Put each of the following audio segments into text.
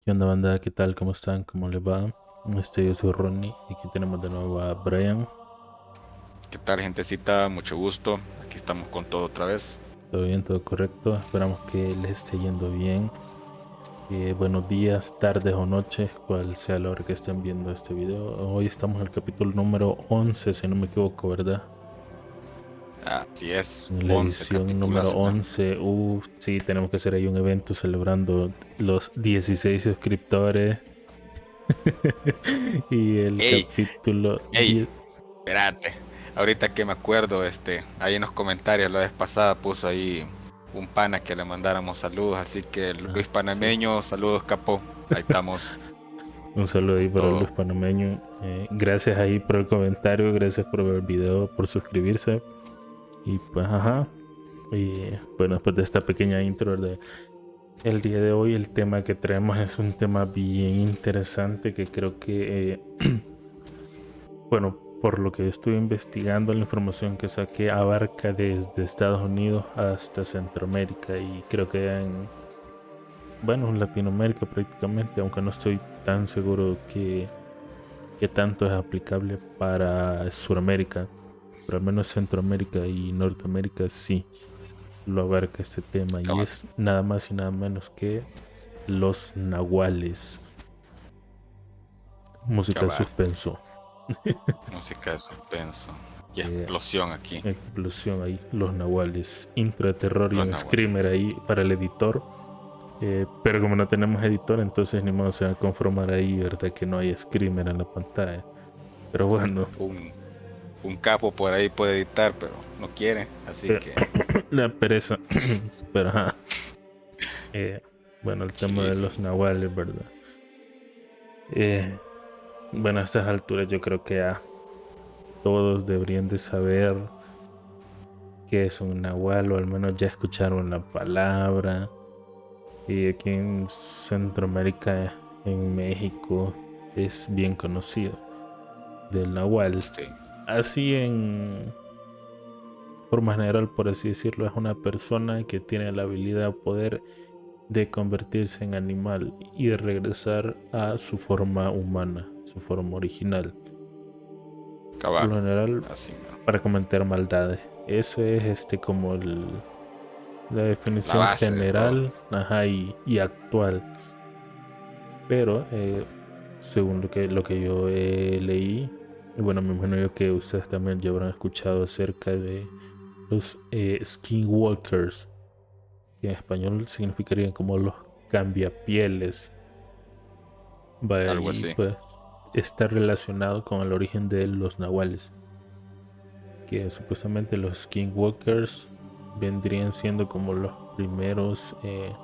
¿Qué onda, banda? ¿Qué tal? ¿Cómo están? ¿Cómo les va? Yo soy Ronnie y aquí tenemos de nuevo a Brian. ¿Qué tal, gentecita? Mucho gusto. Aquí estamos con todo otra vez. ¿Todo bien? ¿Todo correcto? Esperamos que les esté yendo bien. Buenos días, tardes o noches, cual sea la hora que estén viendo este video. Hoy estamos en el capítulo número 11, si no me equivoco, ¿verdad? Así es, En la 11 edición número capitulazos ya. 11. Sí, tenemos que hacer ahí un evento celebrando los 16 suscriptores y el ¡Ey! capítulo ¡Ey! 10. Espérate. Ahorita que me acuerdo, ahí en los comentarios la vez pasada puso ahí un pana que le mandáramos saludos, así que Ah, Luis sí. Panameño, saludos capo. Ahí estamos Un saludo ahí para todo. Luis Panameño. Gracias ahí por el comentario, gracias por ver el video, por suscribirse. Y pues, ajá. Y bueno, después de esta pequeña intro de el día de hoy, el tema que traemos es un tema bien interesante que creo que, bueno, por lo que estuve investigando, la información que saqué abarca desde Estados Unidos hasta Centroamérica y creo que bueno, en Latinoamérica prácticamente, aunque no estoy tan seguro que tanto es aplicable para Sudamérica, pero al menos Centroamérica y Norteamérica sí lo abarca este tema y Cabal, es nada más y nada menos que los nahuales. Música de cabal. suspenso. Música de suspenso. Y Eh, explosión aquí. Explosión ahí, los nahuales. Intro de terror y Los un nahuales. screamer ahí para el editor. Pero como no tenemos editor, entonces ni modo se va a conformar ahí, ¿verdad? Que no hay screamer en la pantalla. Pero bueno, Un, un capo por ahí puede editar, pero no quiere, así eh, que la pereza. Pero ajá. Eh, bueno, el tema de los chilísimo. nahuales, ¿verdad? Eh, bueno, a estas alturas yo creo que ya todos deberían de saber qué es un nahual o al menos ya escucharon la palabra. Y aquí en Centroamérica, en México, es bien conocido del nahual. Sí, Así en forma general, por así decirlo, es una persona que tiene la habilidad o poder de convertirse en animal y de regresar a su forma humana, su forma original. Por cabal. lo general, Así, ¿no? para cometer maldades. Ese es como la La definición base de todo. general, ajá, y actual. Pero según lo que yo leí, y bueno, me imagino yo que ustedes también ya habrán escuchado acerca de los skinwalkers, que en español significarían como los cambiapieles. Va, Algo y así. pues está relacionado con el origen de los nahuales, que supuestamente los skinwalkers vendrían siendo como los primeros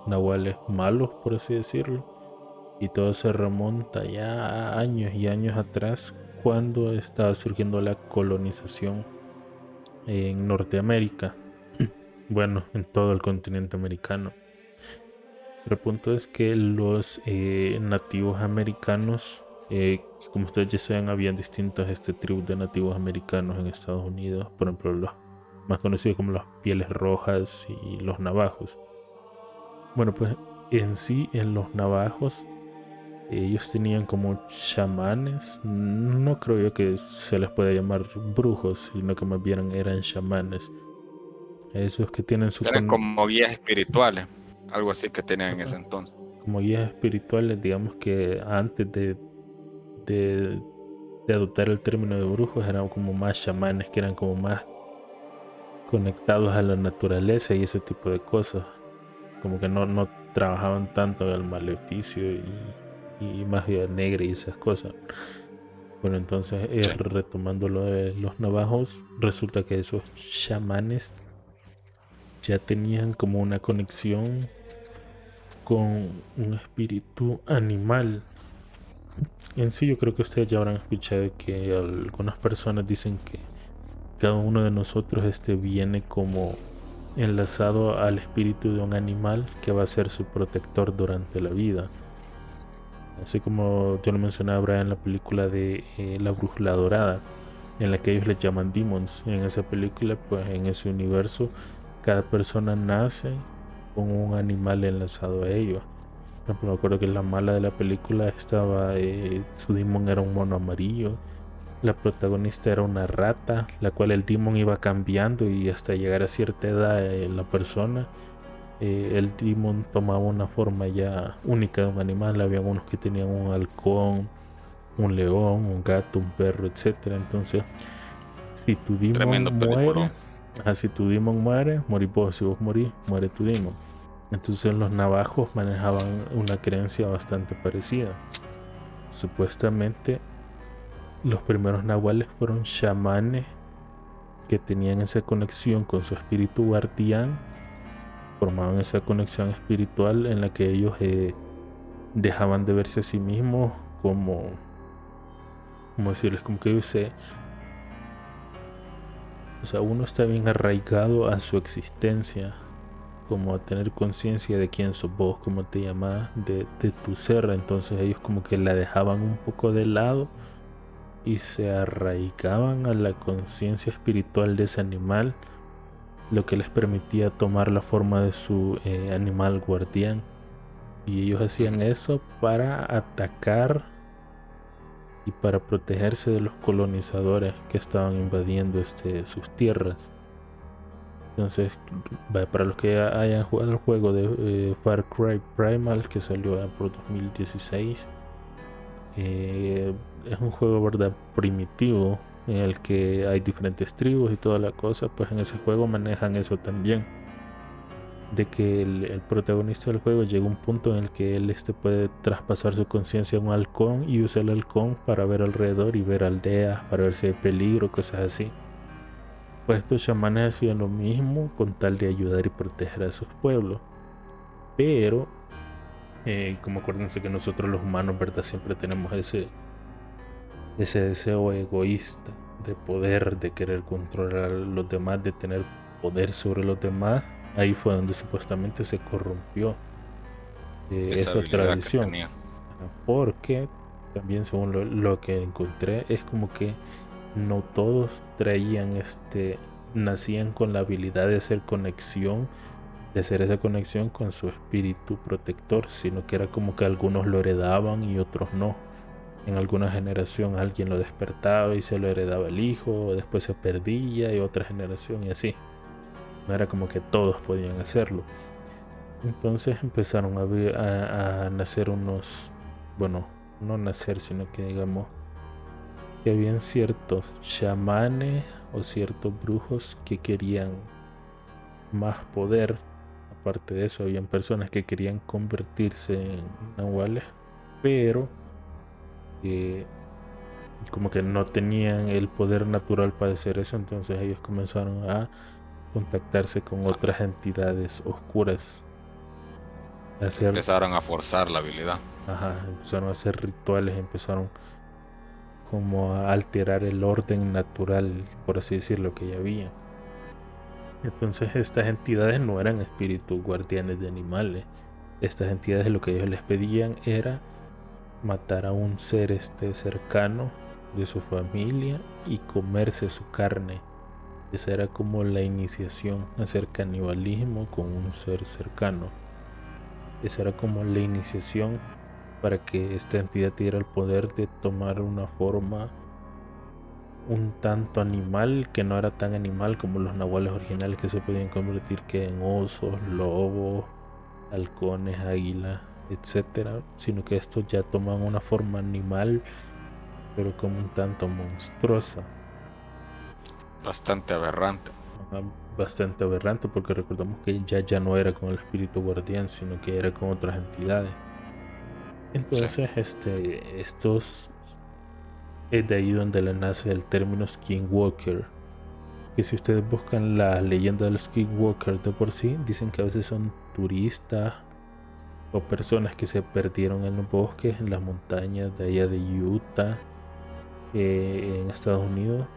nahuales malos, por así decirlo. Y todo se remonta ya a años y años atrás, cuando estaba surgiendo la colonización en Norteamérica. Bueno, en todo el continente americano. Pero el punto es que los nativos americanos, como ustedes ya saben, habían distintas tribus de nativos americanos en Estados Unidos. Por ejemplo, los más conocidos como las pieles rojas y los navajos. Bueno, pues en sí, en los navajos, ellos tenían como chamanes. No creo yo que se les pueda llamar brujos, sino que más bien eran chamanes. Esos que tienen su Eran como guías espirituales, algo así que tenían en ese entonces. como guías espirituales, digamos que antes de, de adoptar el término de brujos eran como más chamanes, que eran como más conectados a la naturaleza y ese tipo de cosas. Como que no trabajaban tanto en el maleficio y magia negra y esas cosas. Bueno, entonces Sí. retomando lo de los navajos, resulta que esos chamanes ya tenían como una conexión con un espíritu animal. En sí, yo creo que ustedes ya habrán escuchado que algunas personas dicen que cada uno de nosotros viene como enlazado al espíritu de un animal que va a ser su protector durante la vida. Así como yo lo mencionaba Brian en la película de La Brújula Dorada, en la que ellos le llaman demons. En esa película, pues en ese universo, cada persona nace con un animal enlazado a ellos. Por ejemplo, me acuerdo que la mala de la película estaba, su demon era un mono amarillo, la protagonista era una rata, la cual el demon iba cambiando y hasta llegar a cierta edad la persona, el demon tomaba una forma ya única de un animal. Había unos que tenían un halcón, un león, un gato, un perro, etcétera. Entonces, si tu demon Tremendo muere, película. si tu demon muere, morís vos. Si vos morís, muere tu demon. Entonces los navajos manejaban una creencia bastante parecida. Supuestamente los primeros nahuales fueron chamanes que tenían esa conexión con su espíritu guardián, formaban esa conexión espiritual en la que ellos dejaban de verse a sí mismos como decirles, como que ellos o sea, uno está bien arraigado a su existencia, como a tener conciencia de quién sos vos, cómo te llamás, de tu ser. Entonces ellos como que la dejaban un poco de lado y se arraigaban a la conciencia espiritual de ese animal, lo que les permitía tomar la forma de su animal guardián. Y ellos hacían eso para atacar y para protegerse de los colonizadores que estaban invadiendo sus tierras. Entonces, para los que hayan jugado el juego de Far Cry Primal, que salió por 2016, es un juego, ¿verdad?, primitivo, en el que hay diferentes tribus y toda la cosa. Pues en ese juego manejan eso también, de que el protagonista del juego llega a un punto en el que él puede traspasar su conciencia a un halcón y usa el halcón para ver alrededor y ver aldeas, para ver si hay peligro, cosas así. Pues estos chamanes hacían lo mismo con tal de ayudar y proteger a esos pueblos. Pero, como acuérdense que nosotros los humanos, ¿verdad?, siempre tenemos ese deseo egoísta de poder, de querer controlar a los demás, de tener poder sobre los demás. Ahí fue donde supuestamente se corrompió esa tradición. Porque también, según lo que encontré, es como que no todos nacían con la habilidad de hacer esa conexión con su espíritu protector, sino que era como que algunos lo heredaban y otros no. En alguna generación alguien lo despertaba y se lo heredaba el hijo, después se perdía y otra generación y así. No era como que todos podían hacerlo. Entonces empezaron a nacer bueno, no nacer, sino que digamos que habían ciertos chamanes o ciertos brujos que querían más poder. Aparte de eso, habían personas que querían convertirse en nahuales, pero como que no tenían el poder natural para hacer eso. Entonces ellos comenzaron a contactarse con otras entidades oscuras. Empezaron a forzar la habilidad. Empezaron a hacer rituales, empezaron como a alterar el orden natural, por así decirlo, que ya había. Entonces estas entidades no eran espíritus guardianes de animales. Estas entidades, lo que ellos les pedían era matar a un ser cercano de su familia y comerse su carne. Esa era como la iniciación a hacer canibalismo con un ser cercano. Esa era como la iniciación para que esta entidad tuviera el poder de tomar una forma un tanto animal, que no era tan animal como los nahuales originales, que se podían convertir que en osos, lobos, halcones, águilas, etcétera, sino que estos ya toman una forma animal, pero como un tanto monstruosa. Bastante aberrante. Bastante aberrante, porque recordamos que ya no era con el espíritu guardián, sino que era con otras entidades. Entonces, estos es de ahí donde le nace el término skinwalker, que si ustedes buscan la leyenda del skinwalker de por sí, dicen que a veces son turistas o personas que se perdieron en los bosques, en las montañas de allá de Utah, en Estados Unidos,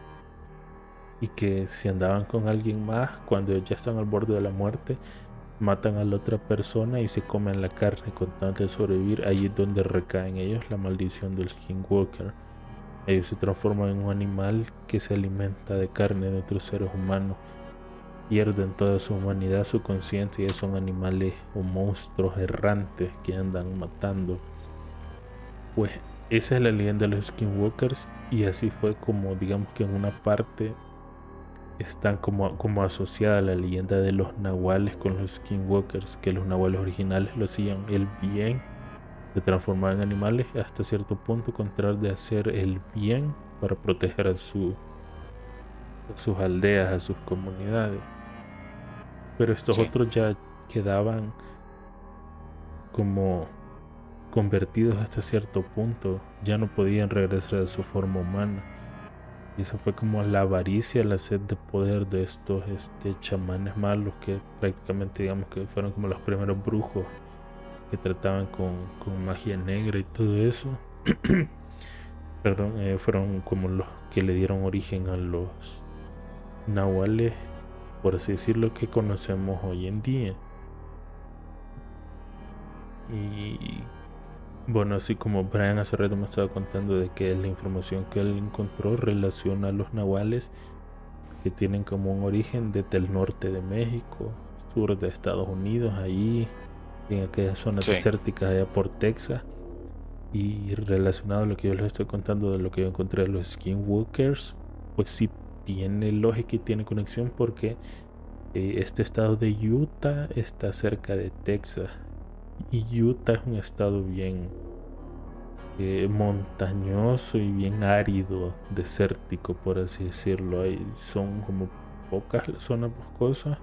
y que si andaban con alguien más, cuando ya están al borde de la muerte, matan a la otra persona y se comen la carne con tal de sobrevivir. Ahí es donde recaen ellos la maldición del skinwalker. Ellos se transforman en un animal que se alimenta de carne de otros seres humanos. pierden toda su humanidad, su conciencia y son animales o monstruos errantes que andan matando. Pues esa es la leyenda de los skinwalkers y así fue como digamos que en una parte están como asociada la leyenda de los nahuales con los skinwalkers, que los nahuales originales lo hacían el bien de transformar en animales hasta cierto punto con tratar de hacer el bien para proteger a sus aldeas, a sus comunidades. Pero estos Sí. otros ya quedaban como convertidos hasta cierto punto, ya no podían regresar a su forma humana. Y eso fue como la avaricia, la sed de poder de estos chamanes malos que prácticamente digamos que fueron como los primeros brujos que trataban con magia negra y todo eso. Perdón, fueron como los que le dieron origen a los nahuales, por así decirlo, que conocemos hoy en día. Y bueno, así como Brian hace rato me estaba contando de que la información que él encontró relaciona a los nahuales que tienen como un origen desde el norte de México, sur de Estados Unidos, ahí en aquellas zonas Sí. desérticas allá por Texas. Y relacionado a lo que yo les estoy contando de lo que yo encontré de los skinwalkers, pues sí tiene lógica y tiene conexión porque este estado de Utah está cerca de Texas. Y Utah es un estado bien montañoso y bien árido, desértico, por así decirlo. Son como pocas las zonas boscosas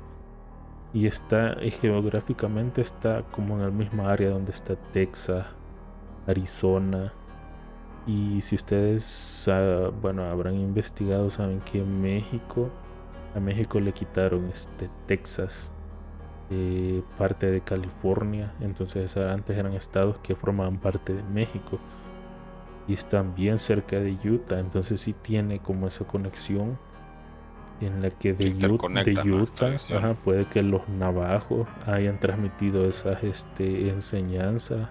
y geográficamente está como en el mismo área donde está Texas, Arizona. Y si ustedes, bueno, habrán investigado, saben que a México le quitaron Texas, parte de California. Entonces antes eran estados que formaban parte de México y están bien cerca de Utah. Entonces sí tiene como esa conexión en la que de Interconectan las Utah, tradiciones. puede que los navajos hayan transmitido esas enseñanzas,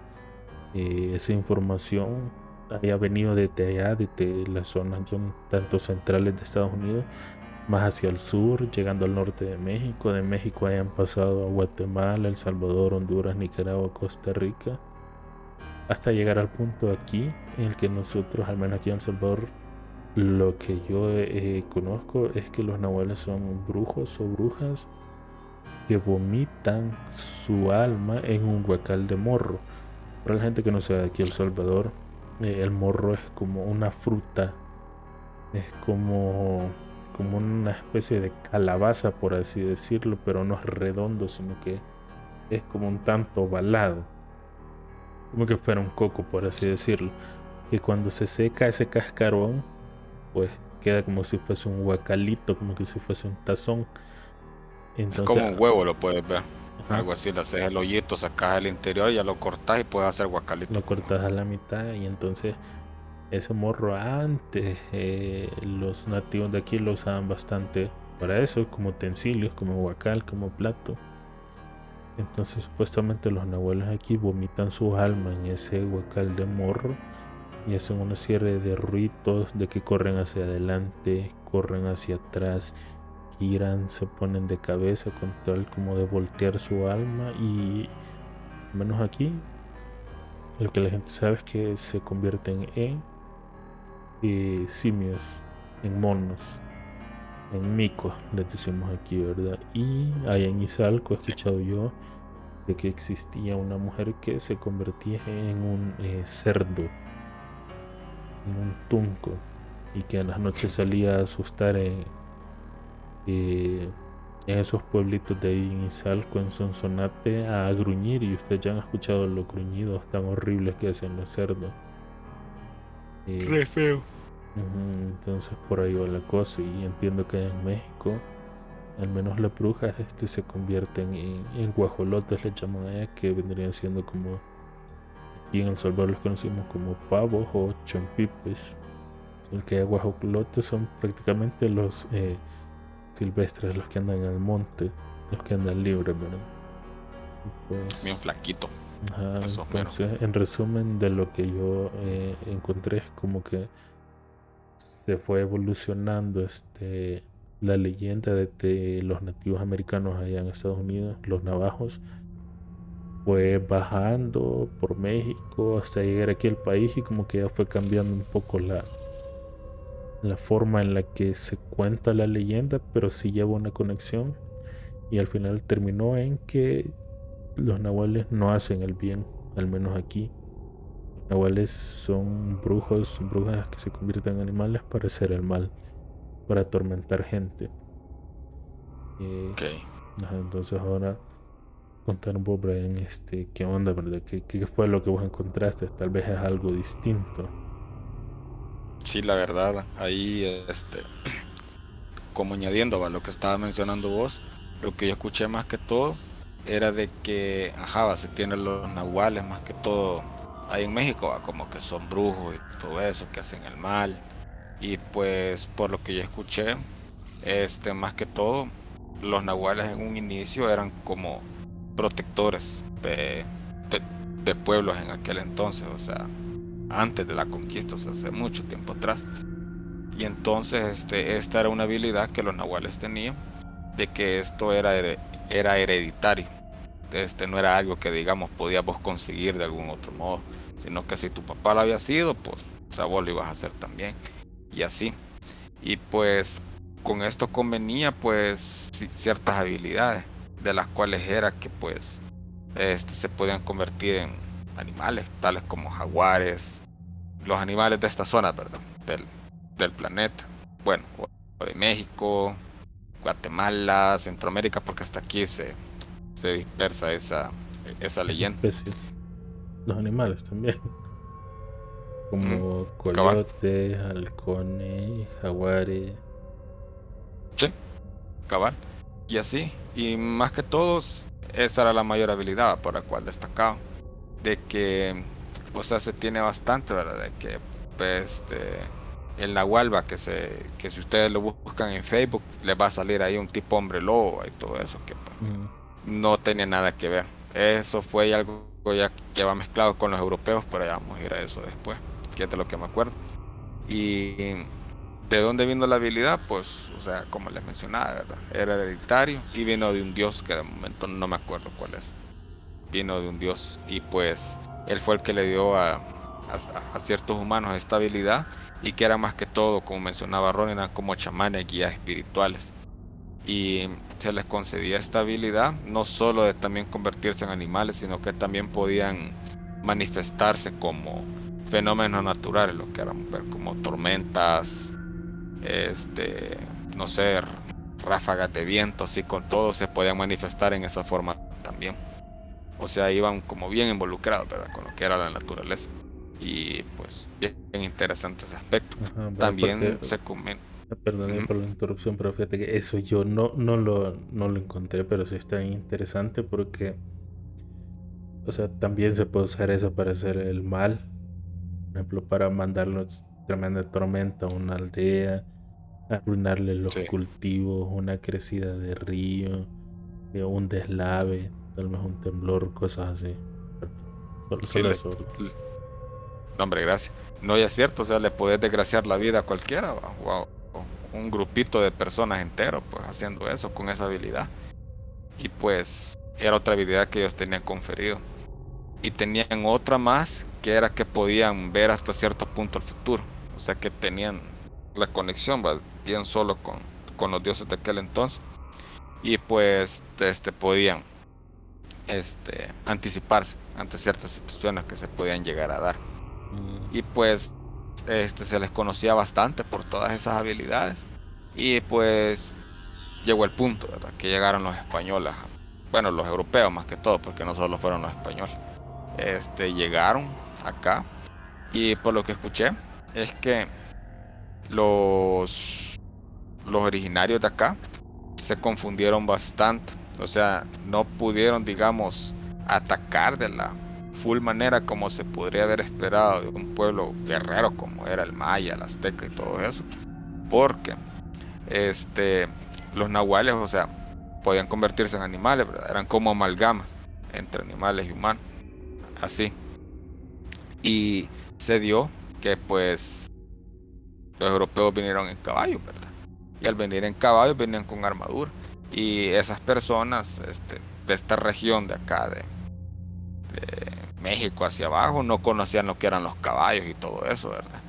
esa información haya venido desde allá, desde las zonas tanto centrales de Estados Unidos, más hacia el sur, llegando al norte de México. De México hayan pasado a Guatemala, El Salvador, Honduras, Nicaragua, Costa Rica, hasta llegar al punto aquí en el que nosotros, al menos aquí en El Salvador, lo que yo conozco es que los nahuales son brujos o brujas que vomitan su alma en un huacal de morro. Para la gente que no sea de aquí El Salvador, el morro es como una fruta, es como una especie de calabaza, por así decirlo, pero no es redondo, sino que es como un tanto ovalado, como que fuera un coco, por así decirlo. Y cuando se seca ese cascarón, pues queda como si fuese un guacalito, como que si fuese un tazón. Es Entonces, como un huevo, lo puedes ver. ajá, Algo así, le haces el hoyito, sacas el interior, ya lo cortas y puedes hacer lo guacalito. cortas a la mitad y entonces ese morro antes los nativos de aquí lo usaban bastante para eso, como utensilios, como guacal, como plato. Entonces supuestamente los nahuales aquí vomitan su alma en ese guacal de morro y hacen una serie de ritos de que corren hacia adelante, corren hacia atrás, giran, se ponen de cabeza con tal como de voltear su alma. Y al menos aquí lo que la gente sabe es que se convierten en simios, en monos, en micos, les decimos aquí, ¿verdad? Y allá en Izalco he Sí. escuchado yo de que existía una mujer que se convertía en un cerdo, en un tunco, y que en las noches salía a asustar eh, en esos pueblitos de ahí en Izalco, en Sonsonate, a gruñir. Y ustedes ya han escuchado los gruñidos tan horribles que hacen los cerdos. Eh, Re feo. Entonces por ahí va la cosa y entiendo que en México al menos las brujas se convierten en guajolotes, le llaman allá, que vendrían siendo como aquí en El Salvador los conocimos como pavos o chompipes. El que hay guajolotes son prácticamente los silvestres, los que andan en el monte, los que andan libres, ¿verdad? Bien Pues, flaquito. ajá, Eso, mero. entonces en resumen de lo que yo encontré es como que se fue evolucionando la leyenda de los nativos americanos allá en Estados Unidos, los navajos, fue bajando por México hasta llegar aquí al país y como que ya fue cambiando un poco la forma en la que se cuenta la leyenda, pero sí lleva una conexión y al final terminó en que los nahuales no hacen el bien, al menos aquí. Los nahuales son brujos, brujas que se convierten en animales para hacer el mal, para atormentar gente. Eh, Ok. entonces ahora contar un poco, Brian, qué onda, ¿verdad? ¿Qué fue lo que vos encontraste? Tal vez es algo distinto. Sí, la verdad, ahí, como añadiendo a lo que estaba mencionando vos, lo que yo escuché más que todo era de que, ajá, se tienen los nahuales más que todo ahí en México, va, como que son brujos y todo eso, que hacen el mal. Y pues por lo que yo escuché, más que todo, los nahuales en un inicio eran como protectores de, de pueblos en aquel entonces, o sea, antes de la conquista, o sea, hace mucho tiempo atrás. Y entonces esta era una habilidad que los nahuales tenían, de que esto era hereditario. No era algo que digamos podías vos conseguir de algún otro modo, sino que si tu papá lo había sido, pues o sea, vos lo ibas a hacer también. Y así. Y pues con esto convenía pues ciertas habilidades, de las cuales era que pues se podían convertir en animales, tales como jaguares, los animales de esta zona, perdón, del planeta. Bueno, o de México, Guatemala, Centroamérica, porque hasta aquí se dispersa esa Las leyenda. especies, los animales también, Mm, como cabal, coyotes, halcones, jaguares. sí, cabal. Y así, y más que todos, esa era la mayor habilidad por la cual destacaba. De que, o sea, se tiene bastante, ¿verdad? De que, pues, el Nahualba, que si ustedes lo buscan en Facebook, les va a salir ahí un tipo hombre lobo y todo eso, que pues, Mm, no tenía nada que ver. Eso fue algo ya que va mezclado con los europeos, pero ya vamos a ir a eso después, que es de lo que me acuerdo. Y de dónde vino la habilidad, pues, o sea, como les mencionaba, ¿verdad? Era hereditario y vino de un dios que de momento no me acuerdo cuál es. Vino de un dios y pues él fue el que le dio a ciertos humanos esta habilidad y que era más que todo, como mencionaba Ron, eran como chamanes, guías espirituales y se les concedía esta habilidad no solo de también convertirse en animales, sino que también podían manifestarse como fenómenos naturales, lo que eran ver como tormentas, este, no sé, ráfagas de viento, así con todo se podían manifestar en esa forma también. O sea, iban como bien involucrados, ¿verdad? Con lo que era la naturaleza. Y pues bien interesante ese aspecto. ajá, vaya, porque, También se comenta. perdón por la interrupción, pero fíjate que eso yo no lo encontré, pero sí está interesante porque, o sea, también se puede usar eso para hacer el mal. Por ejemplo, para mandarlos tremenda tormenta a una aldea, arruinarle los Sí, cultivos, una crecida de río, un deslave, tal vez un temblor, cosas así. sí, Solo eso. no, hombre, gracias. No, y es cierto, o sea, le puedes desgraciar la vida a cualquiera, ¿va? O un grupito de personas entero, pues haciendo eso, con esa habilidad. Y pues era otra habilidad que ellos tenían conferido. Y tenían otra más, que era que podían ver hasta cierto punto el futuro. O sea, que tenían la conexión, ¿va? Bien solo con los dioses de aquel entonces. Y pues podían anticiparse ante ciertas situaciones que se podían llegar a dar. Mm, Y pues se les conocía bastante por todas esas habilidades. Y pues llegó el punto, ¿verdad? Que llegaron los españoles, bueno, los europeos más que todo, porque no solo fueron los españoles. Llegaron acá y por lo que escuché es que los, los originarios de acá se confundieron bastante. O sea, no pudieron, digamos, atacar de la full manera como se podría haber esperado de un pueblo guerrero como era el maya, el azteca y todo eso. Porque este, los nahuales, o sea, podían convertirse en animales, ¿verdad? Eran como amalgamas entre animales y humanos. Así. Y se dio que pues los europeos vinieron en caballo, ¿verdad? y al venir en caballo venían con armadura. Y esas personas de esta región de acá, de México hacia abajo, no conocían lo que eran los caballos y todo eso, ¿verdad?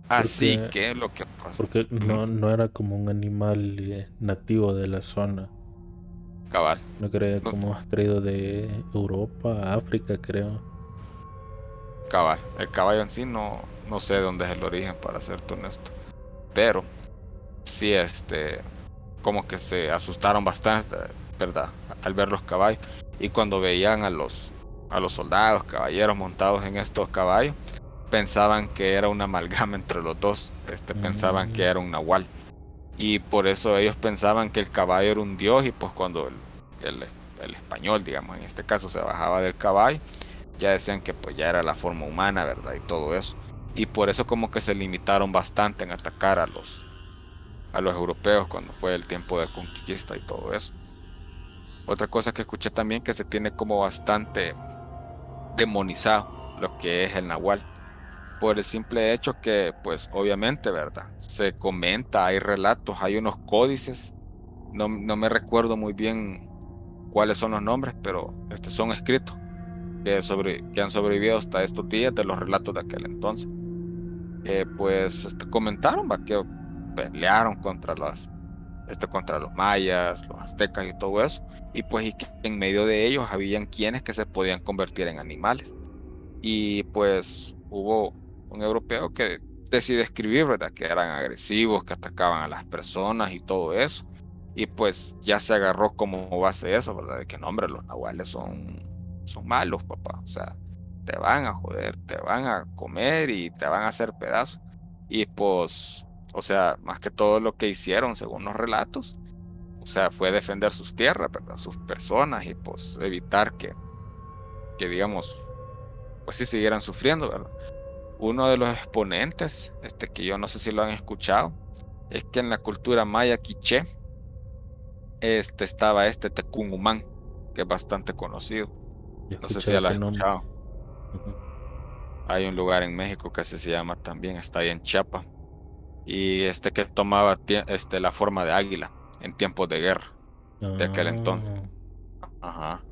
Así Porque, que lo que pasó, porque no era como un animal nativo de la zona. cabal, No creo no, como has traído de Europa, África, creo. cabal, el caballo en sí no sé dónde es el origen, para serte honesto, pero sí, como que se asustaron bastante, ¿verdad? Al ver los caballos. Y cuando veían a los soldados, caballeros montados en estos caballos, pensaban que era una amalgama entre los dos, pensaban que Mm, era un nahual. Y por eso ellos pensaban que el caballo era un dios y pues cuando el, el español, digamos, en este caso se bajaba del caballo, ya decían que pues ya era la forma humana, ¿verdad? Y todo eso. Y por eso como que se limitaron bastante en atacar a los europeos cuando fue el tiempo de conquista y todo eso. Otra cosa que escuché también que se tiene como bastante demonizado lo que es el nahual, por el simple hecho que, pues obviamente, ¿verdad? Se comenta, hay relatos, hay unos códices, no me recuerdo muy bien cuáles son los nombres, pero son escritos que han sobrevivido hasta estos días de los relatos de aquel entonces. Pues comentaron, ¿va? Que pelearon contra los mayas, los aztecas y todo eso. Y pues y que en medio de ellos habían quienes que se podían convertir en animales. Y pues hubo un europeo que decide escribir, ¿verdad? Que eran agresivos, que atacaban a las personas y todo eso. Y pues ya se agarró como base eso, ¿verdad? De que no, hombre, los nahuales son malos, papá. O sea, te van a joder, te van a comer y te van a hacer pedazos. Y pues, o sea, más que todo lo que hicieron, según los relatos, o sea, fue defender sus tierras, ¿verdad? Sus personas y pues evitar que digamos, pues sí siguieran sufriendo, ¿verdad? Uno de los exponentes, que yo no sé si lo han escuchado, es que en la cultura maya quiché, estaba Tecumumán, que es bastante conocido. he No sé si escuchado ya lo ese has nombre. escuchado. Ujú. Hay un lugar en México que así se llama también, está ahí en Chiapas. Y que tomaba la forma de águila en tiempos de guerra de aquel entonces. Ah, Ajá.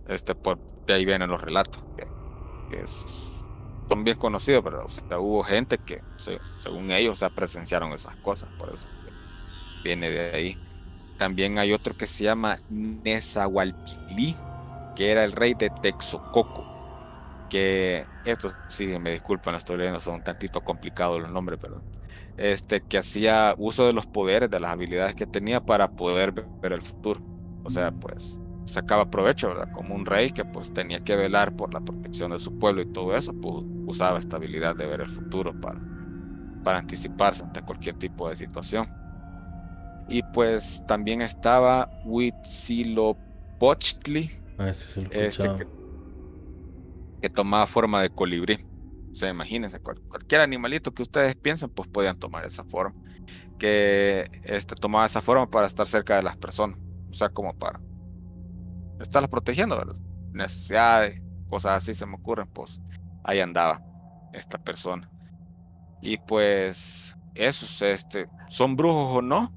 De ahí vienen los relatos, son bien conocidos, pero o sea, hubo gente que, según ellos, o sea, presenciaron esas cosas, por eso viene de ahí. También hay otro que se llama Nezahualpilli, que era el rey de Texococo, que esto sí, me disculpan, lo estoy leyendo, son un tantito complicados los nombres, pero que hacía uso de los poderes, de las habilidades que tenía para poder ver el futuro. O sea, pues sacaba provecho, ¿verdad? Como un rey que pues tenía que velar por la protección de su pueblo y todo eso, pues usaba esta habilidad de ver el futuro para anticiparse ante cualquier tipo de situación. Y pues también estaba Huitzilopochtli, ese se lo he este escuchado. que, que tomaba forma de colibrí. O sea, imagínense, cualquier animalito que ustedes piensen, pues podían tomar esa forma. Que tomaba esa forma para estar cerca de las personas. O sea, como para estarlas protegiendo, ¿verdad? Necesidades, cosas así se me ocurren, pues ahí andaba esta persona. Y pues esos, son brujos o no,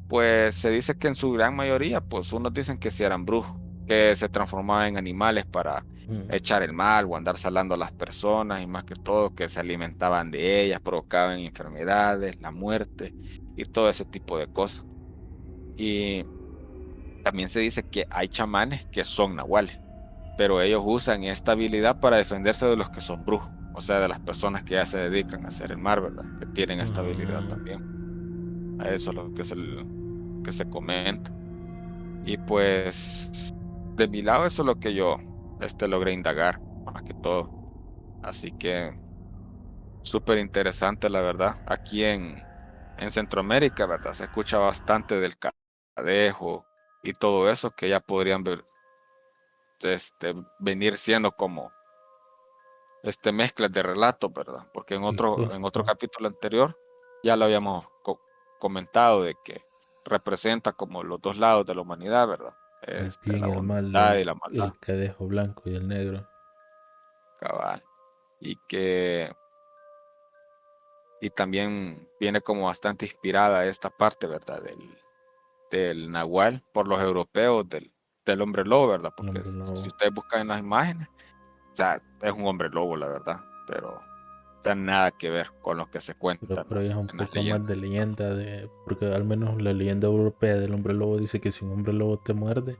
pues se dice que en su gran mayoría, pues unos dicen que sí eran brujos, que se transformaban en animales para Mm. echar el mal o andar salando a las personas y más que todo que se alimentaban de ellas, provocaban enfermedades, la muerte y todo ese tipo de cosas. Y también se dice que hay chamanes que son nahuales, pero ellos usan esta habilidad para defenderse de los que son brujos, o sea, de las personas que ya se dedican a hacer el mal, ¿verdad? Que tienen esta habilidad Mm. también. A eso es lo que se comenta. Y pues, de mi lado, eso es lo que yo logré indagar, más que todo. Así que, súper interesante, la verdad. Aquí en Centroamérica, ¿verdad? Se escucha bastante del cadejo y todo eso que ya podrían venir siendo como mezclas de relatos, ¿verdad? Porque en Y otro justo capítulo anterior ya lo habíamos comentado de que representa como los dos lados de la humanidad, ¿verdad? el bien La y el mal, bondad y la maldad, el cadejo blanco y el negro. cabal. Y también viene como bastante inspirada esta parte, ¿verdad? del nahual por los europeos del hombre lobo, ¿verdad? El Porque hombre si lobo. ustedes buscan en las imágenes, o sea, es un hombre lobo, la verdad, pero no tiene nada que ver con lo que se cuenta Pero ya es un en las poco más leyendas. de leyenda, porque al menos la leyenda europea del hombre lobo dice que si un hombre lobo te muerde,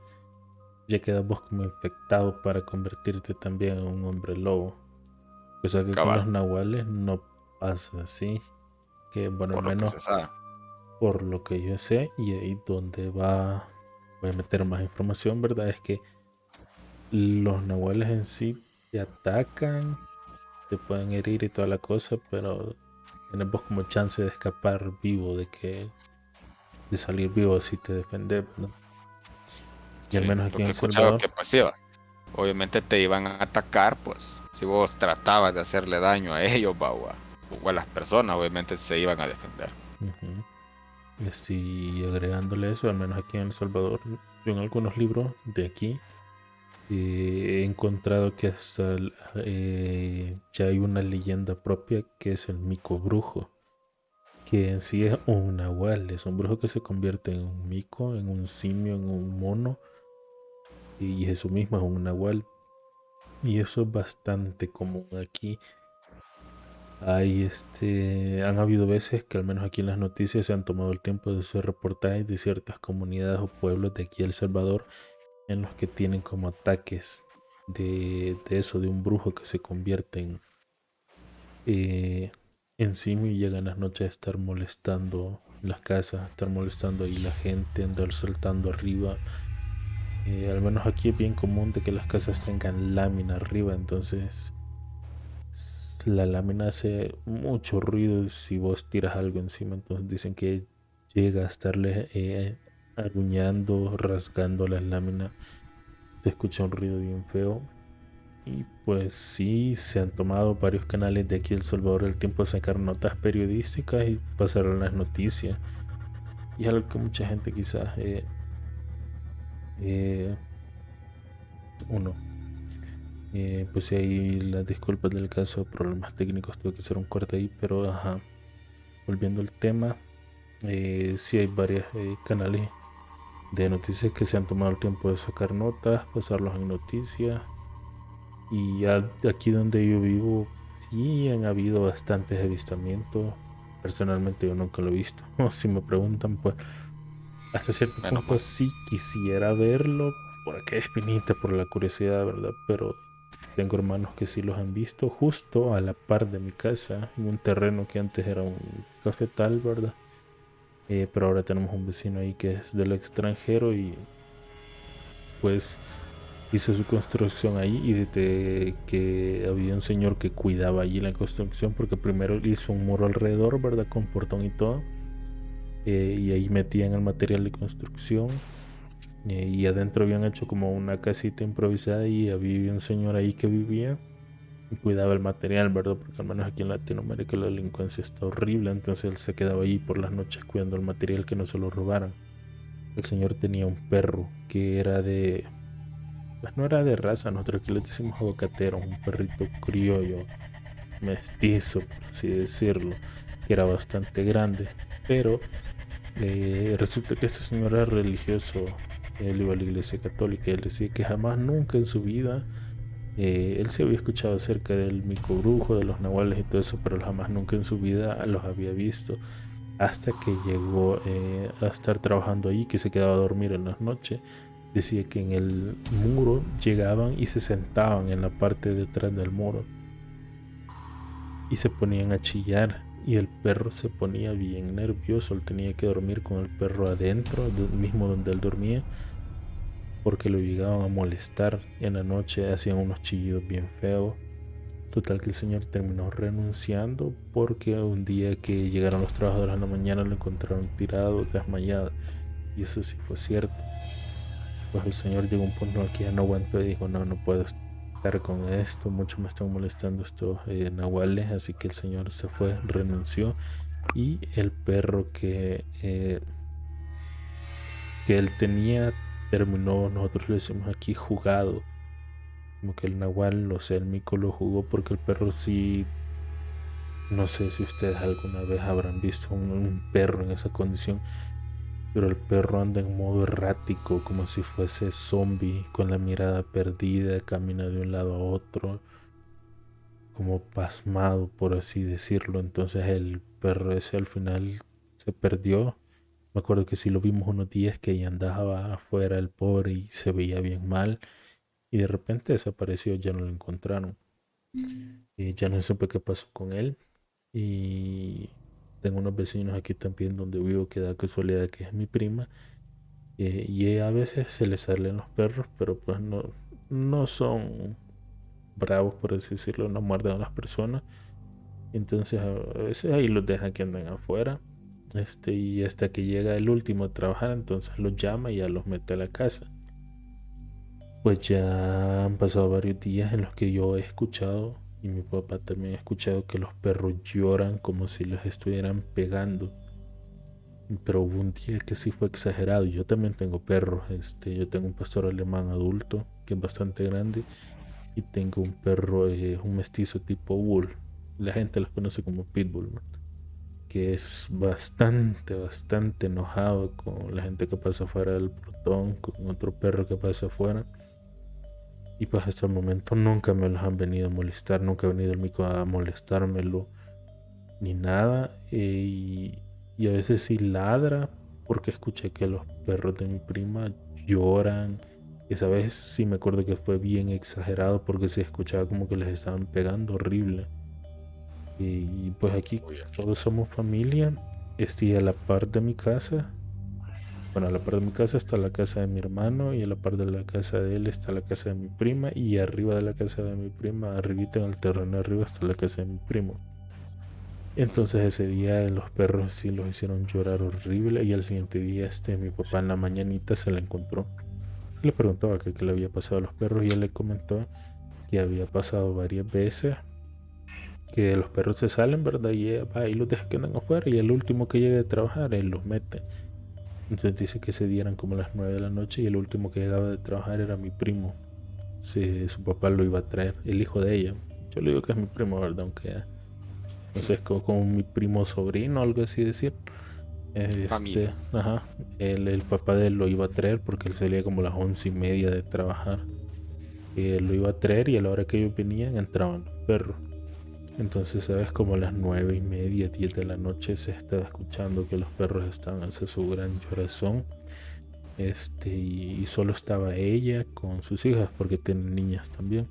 ya quedas vos como infectado para convertirte también en un hombre lobo. O sea que con Cabal, los nahuales no pasa así. Que bueno, al por lo que menos se sabe. por lo que yo sé, y ahí donde voy a meter más información, ¿verdad? Es que los nahuales en sí te atacan, te pueden herir y toda la cosa, pero tenemos como chance de escapar vivo, de salir vivo si te defendes, ¿no? Y al Sí, menos lo aquí en que he El escuchado Salvador, que pues sí, va. Obviamente te iban a atacar, pues, si vos tratabas de hacerle daño a ellos, va, o a las personas, obviamente se iban a defender. ujú, y agregándole eso, al menos aquí en El Salvador, yo en algunos libros de aquí he encontrado que hasta ya hay una leyenda propia que es el mico brujo, que en sí es un nahual, es un brujo que se convierte en un mico, en un simio, en un mono, y eso mismo es un nahual. Y eso es bastante común aquí. Han habido veces que al menos aquí en las noticias se han tomado el tiempo de hacer reportajes de ciertas comunidades o pueblos de aquí El Salvador en los que tienen como ataques de eso, de un brujo que se convierte eh, en simio y llegan las noches a estar molestando las casas, a estar molestando ahí la gente, andar saltando arriba. Al menos aquí es bien común de que las casas tengan lámina arriba, entonces la lámina hace mucho ruido si vos tiras algo encima, entonces dicen que llega a estarle aruñando, rasgando la lámina, se escucha un ruido bien feo. Y pues sí, se han tomado varios canales de aquí El Salvador el tiempo de sacar notas periodísticas y pasar a las noticias. Y es algo que mucha gente quizás eh, uno. Pues sí, ahí las disculpas del caso, problemas técnicos, tuve que hacer un corte ahí, pero ajá, volviendo al tema, sí hay varios canales de noticias que se han tomado el tiempo de sacar notas, pasarlos en noticias. Y aquí donde yo vivo, sí han habido bastantes avistamientos. Personalmente yo nunca lo he visto. O si me preguntan, pues hasta cierto Menos punto mal. sí quisiera verlo por aquella espinita, por la curiosidad, ¿verdad? Pero tengo hermanos que sí los han visto justo a la par de mi casa, en un terreno que antes era un cafetal, ¿verdad? Pero ahora tenemos un vecino ahí que es del extranjero y pues hizo su construcción ahí y desde que había un señor que cuidaba allí la construcción porque primero hizo un muro alrededor, ¿verdad? Con portón y todo. Y ahí metían el material de construcción y adentro habían hecho como una casita improvisada y había un señor ahí que vivía y cuidaba el material, ¿verdad? Porque al menos aquí en Latinoamérica la delincuencia está horrible, entonces él se quedaba ahí por las noches cuidando el material que no se lo robaran. El señor tenía un perro que era pues no era de raza, nosotros aquí le decimos aguacatero, un perrito criollo, mestizo, por así decirlo, que era bastante grande, pero resulta que este señor era religioso, él iba a la iglesia católica y él decía que jamás, nunca en su vida, él se había escuchado acerca del mico brujo, de los nahuales y todo eso, pero jamás, nunca en su vida los había visto, hasta que llegó a estar trabajando ahí, que se quedaba a dormir en las noches. Decía que en el muro llegaban y se sentaban en la parte de atrás del muro y se ponían a chillar y el perro se ponía bien nervioso. Él tenía que dormir con el perro adentro, mismo donde él dormía, porque lo llegaban a molestar en la noche, hacían unos chillidos bien feos. Total que el señor terminó renunciando porque un día que llegaron los trabajadores en la mañana lo encontraron tirado, desmayado. Y eso sí fue cierto. Pues el señor llegó a un punto en el que ya no aguantó y dijo, no, no puedo estar con esto, mucho me están molestando estos nahuales, así que el señor se fue, renunció y el perro que él tenía terminó, nosotros le decimos aquí jugado, como que el nahual, o sea, el mico lo jugó porque el perro sí, no sé si ustedes alguna vez habrán visto un perro en esa condición, pero el perro anda en modo errático, como si fuese zombie, con la mirada perdida, camina de un lado a otro, como pasmado, por así decirlo. Entonces el perro ese al final se perdió. Me acuerdo que sí lo vimos unos días que ya andaba afuera el pobre y se veía bien mal. Y de repente desapareció, ya no lo encontraron. Ya no supe qué pasó con él. Y tengo unos vecinos aquí también donde vivo que da casualidad que es mi prima. Y a veces se le salen los perros, pero pues no son bravos, por así decirlo, no muerden a las personas. Entonces a veces ahí los dejan que anden afuera. Y hasta que llega el último a trabajar, entonces los llama y ya los mete a la casa. Pues ya han pasado varios días en los que yo he escuchado, y mi papá también ha escuchado, que los perros lloran como si los estuvieran pegando. Pero hubo un día que sí fue exagerado. Yo también tengo perros. Yo tengo un pastor alemán adulto que es bastante grande. Y tengo un perro, un mestizo tipo Bull. La gente los conoce como Pitbull, ¿no? Que es bastante enojado con la gente que pasa afuera del portón, con otro perro que pasa afuera. Y pues hasta el momento nunca me los han venido a molestar, nunca ha venido el mico a molestármelo ni nada. Y a veces sí ladra porque escuché que los perros de mi prima lloran. Esa vez sí me acuerdo que fue bien exagerado porque se escuchaba como que les estaban pegando horrible. Y pues aquí Uy, aquí. todos somos familia. Estoy a la par de mi casa. Bueno, a la par de mi casa está la casa de mi hermano y a la par de la casa de él está la casa de mi prima y arriba de la casa de mi prima, arribita en el terreno de arriba está la casa de mi primo. Entonces ese día los perros sí los hicieron llorar horrible y al siguiente día mi papá en la mañanita se la encontró. Le preguntaba que qué le había pasado a los perros y él le comentó que había pasado varias veces que los perros se salen, ¿verdad? Y va y los deja que andan afuera y el último que llegue de trabajar él los mete. Entonces dice que se dieran como las 9 de la noche y el último que llegaba de trabajar era mi primo. Sí, su papá lo iba a traer, el hijo de ella. Yo le digo que es mi primo, ¿verdad? Aunque no sé, es como mi primo sobrino, algo así decir. Familia. Ajá, el papá de él lo iba a traer porque él salía como a las 11:30 de trabajar. Él lo iba a traer y a la hora que ellos venían entraban los perros. Entonces, sabes, como a las 9:30, 10 de la noche se estaba escuchando que los perros estaban haciendo su gran llorazón. Y solo estaba ella con sus hijas porque tienen niñas también.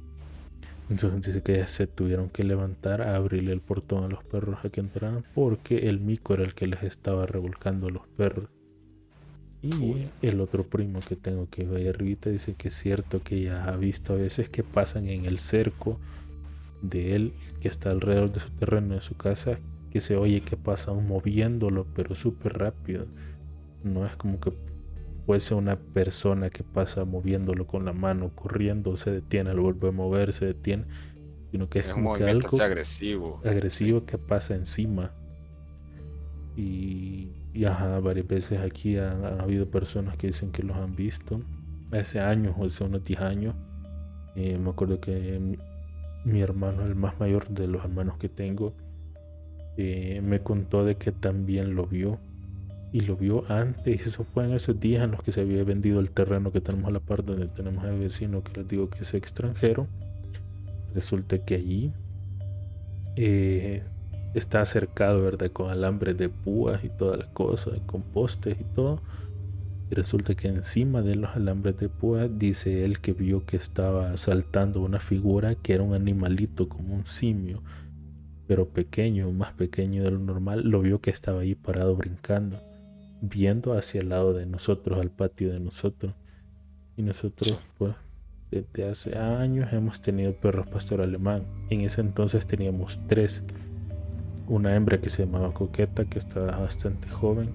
Entonces dice que ya se tuvieron que levantar a abrirle el portón a los perros a que entraran porque el mico era el que les estaba revolcando a los perros. Y Uy, el otro primo que tengo que va ahí arribita dice que es cierto que ya ha visto a veces que pasan en el cerco de él que está alrededor de su terreno, de su casa, que se oye que pasan moviéndolo pero súper rápido. No es como que fuese una persona que pasa moviéndolo con la mano, corriendo, se detiene, lo vuelve a mover, se detiene, sino que es es un como que movimiento así algo agresivo. Sí. agresivo que pasa encima. Y ajá, varias veces aquí han habido personas que dicen que los han visto. Hace años, o hace unos 10 años, me acuerdo que mi hermano, el más mayor de los hermanos que tengo, me contó de que también lo vio. Y lo vio antes, eso fue en esos días en los que se había vendido el terreno que tenemos a la par donde tenemos al vecino que les digo que es extranjero. Resulta que allí eh, está cercado, ¿verdad? Con alambres de púas y toda la cosa, con postes y todo. Y resulta que encima de los alambres de púas dice él que vio que estaba saltando una figura que era un animalito como un simio, pero pequeño, más pequeño de lo normal. Lo vio que estaba ahí parado brincando, viendo hacia el lado de nosotros, al patio de nosotros. Y Sí. nosotros, pues, desde hace años hemos tenido perros pastor alemán. En ese entonces teníamos tres. Una hembra que se llamaba Coqueta, que estaba bastante joven.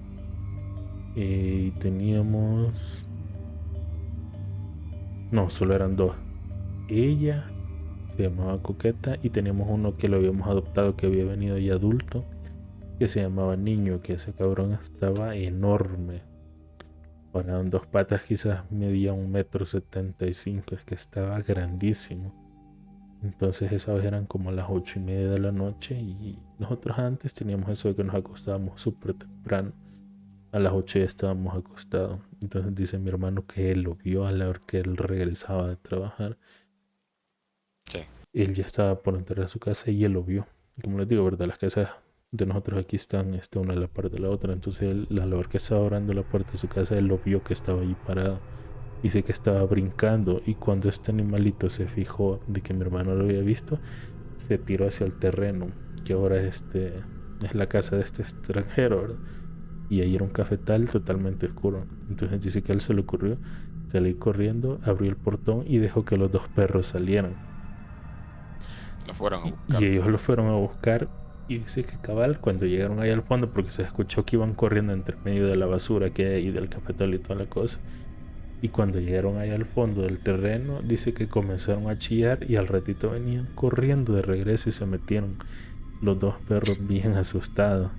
Y teníamos... No, solo eran dos. Ella se llamaba Coqueta y teníamos uno que lo habíamos adoptado que había venido ya adulto, que se llamaba Niño, que ese cabrón estaba enorme. Para dos patas quizás medía 1,75 m, es que estaba grandísimo. Entonces esas vez eran como las 8:30 de la noche y nosotros antes teníamos eso de que nos acostábamos súper temprano. A las 8 ya estábamos acostados. Entonces dice mi hermano que él lo vio a la hora que él regresaba de trabajar. Sí. Él ya estaba por entrar a su casa y él lo vio. Como les digo, ¿verdad? Las casas de nosotros aquí están una a la par de la otra. Entonces él, a la hora que estaba abriendo la puerta de su casa, él lo vio que estaba ahí parado. Dice que estaba brincando y cuando este animalito se fijó de que mi hermano lo había visto, se tiró hacia el terreno, que ahora es la casa de este extranjero, ¿verdad? Y ahí era un cafetal totalmente oscuro. Entonces dice que a él se le ocurrió salir corriendo, abrió el portón y dejó que los dos perros salieran. Lo fueron a Y buscar. ellos lo fueron a buscar y dice que cabal, cuando llegaron ahí al fondo, porque se escuchó que iban corriendo entre medio de la basura que hay ahí del cafetal y toda la cosa. Y cuando llegaron ahí al fondo del terreno, dice que comenzaron a chillar y al ratito venían corriendo de regreso y se metieron los dos perros bien asustados.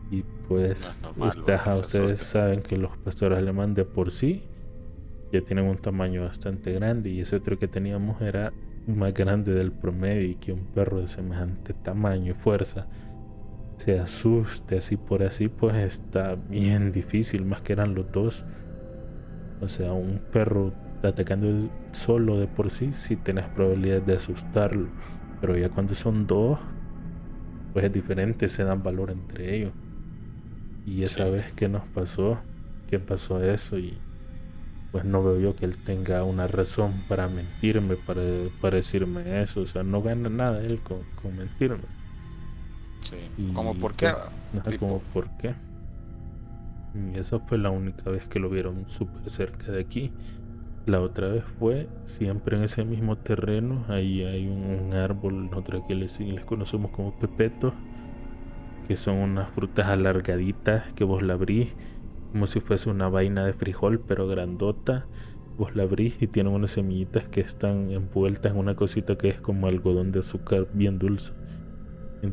Y No pues es normal vos, que se ustedes asusten. saben que los pastores alemán de por sí ya tienen un tamaño bastante grande y ese otro que teníamos era más grande del promedio y que un perro de semejante tamaño y fuerza se asuste así por así, pues está bien difícil, más que eran los dos. O sea, un perro atacando solo de por sí, sí tienes probabilidad de asustarlo. Pero ya cuando son dos, pues es diferente, se dan valor entre ellos. Y esa Sí. vez que nos pasó, que pasó eso y pues no veo yo que él tenga una razón para mentirme, para decirme eso. O sea, no gana nada él con mentirme. Sí. ¿Cómo Y por qué? pues, no sé Tipo, cómo por qué. Y esa fue la única vez que lo vieron súper cerca de aquí. La otra vez fue siempre en ese mismo terreno. Ahí hay un árbol, nosotros que les conocemos como pepetos, que son unas frutas alargaditas que vos la abrís como si fuese una vaina de frijol, pero grandota. Vos la abrís y tienen unas semillitas que están envueltas en una cosita que es como algodón de azúcar bien dulce.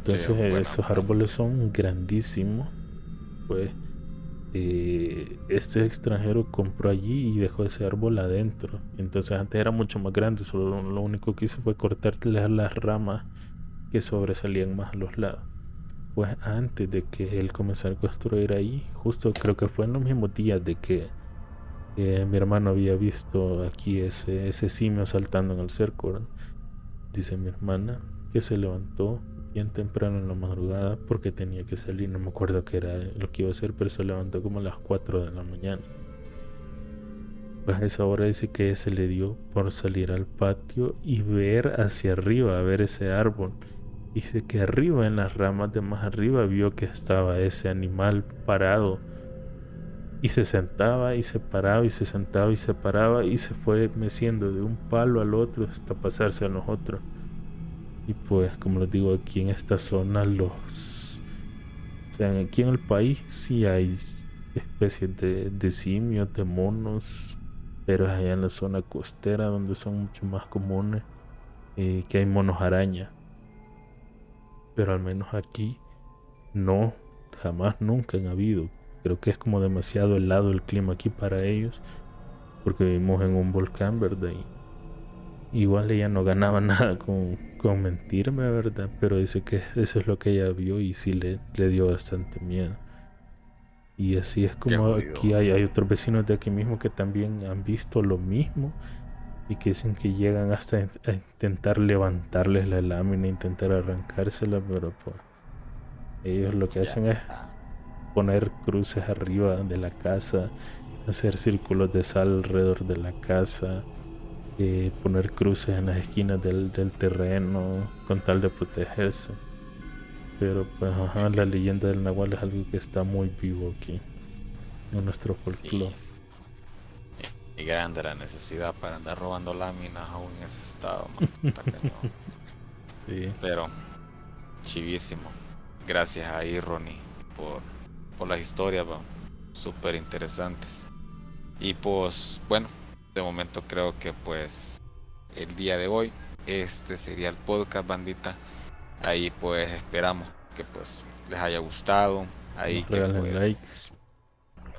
sí, es Entonces buena, esos buena. árboles son grandísimos. Pues este extranjero compró allí y dejó ese árbol adentro. Entonces antes era mucho más grande, solo lo único que hizo fue cortarle las ramas que sobresalían más a los lados. Pues antes de que él comenzara a construir ahí, justo creo que fue en los mismos días de que mi hermano había visto aquí ese simio saltando en el cerco, ¿verdad? Dice mi hermana que se levantó bien temprano en la madrugada porque tenía que salir, no me acuerdo qué era lo que iba a hacer, pero se levantó como a las 4 de la mañana. Pues a esa hora dice que se le dio por salir al patio y ver hacia arriba, a ver ese árbol. Dice que arriba, en las ramas de más arriba, vio que estaba ese animal parado y se sentaba y se paraba y se sentaba y se paraba y se fue meciendo de un palo al otro hasta pasarse a los otros. Y pues, como les digo, aquí en esta zona, o sea, aquí en el país sí hay especies de simios, de monos, pero es allá en la zona costera donde son mucho más comunes, que hay monos araña. Pero al menos aquí no, jamás, nunca han habido. Creo que es como demasiado helado el clima aquí para ellos, porque vivimos en un volcán, ¿verdad? Igual ella no ganaba nada con mentirme, ¿verdad? Pero dice que eso es lo que ella vio y sí le dio bastante miedo. Y así es Qué como jodido. aquí hay otros vecinos de aquí mismo que también han visto lo mismo y que dicen que llegan hasta a intentar levantarles la lámina, intentar arrancársela, pero pues ellos lo que Ya. hacen es poner cruces arriba de la casa, hacer círculos de sal alrededor de la casa, poner cruces en las esquinas del terreno con tal de protegerse. Pero pues ajá, la leyenda del Nahual es algo que está muy vivo aquí en nuestro Sí. folclore. Y grande la necesidad para andar robando láminas aún en ese estado, man. Está cañón. Sí, Pero, chivísimo. Gracias ahí, Ronnie, por, por las historias, va. Súper interesantes. Y pues, bueno, de momento creo que pues el día de hoy este sería el podcast, bandita. Ahí pues esperamos que pues les haya gustado. Ahí nos que regalen pues likes.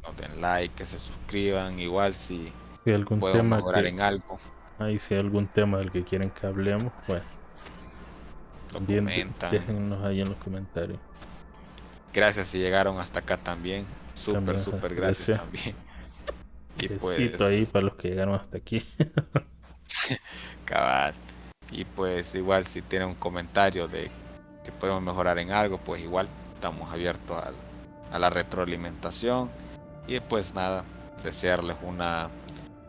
nos den like, que se suscriban. Igual si Si hay algún podemos tema mejorar en algo, si hay algún tema del que quieren que hablemos, pues lo también comentan. déjennos ahí en los comentarios. Gracias si llegaron hasta acá también. Súper, También, súper gracias gracias. también. Y Besito ahí pues, para los que llegaron hasta aquí. cabal. Y pues igual si tienen un comentario de si podemos mejorar en algo, pues igual estamos abiertos a la retroalimentación. Y pues nada, desearles una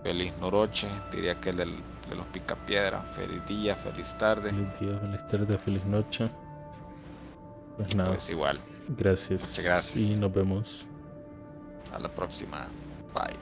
feliz noche, diría que de los Picapiedra. Feliz día, feliz tarde. Feliz día, feliz tarde, feliz noche. Pues Y nada, pues igual, muchas gracias y gracias. nos vemos. A la próxima. Bye.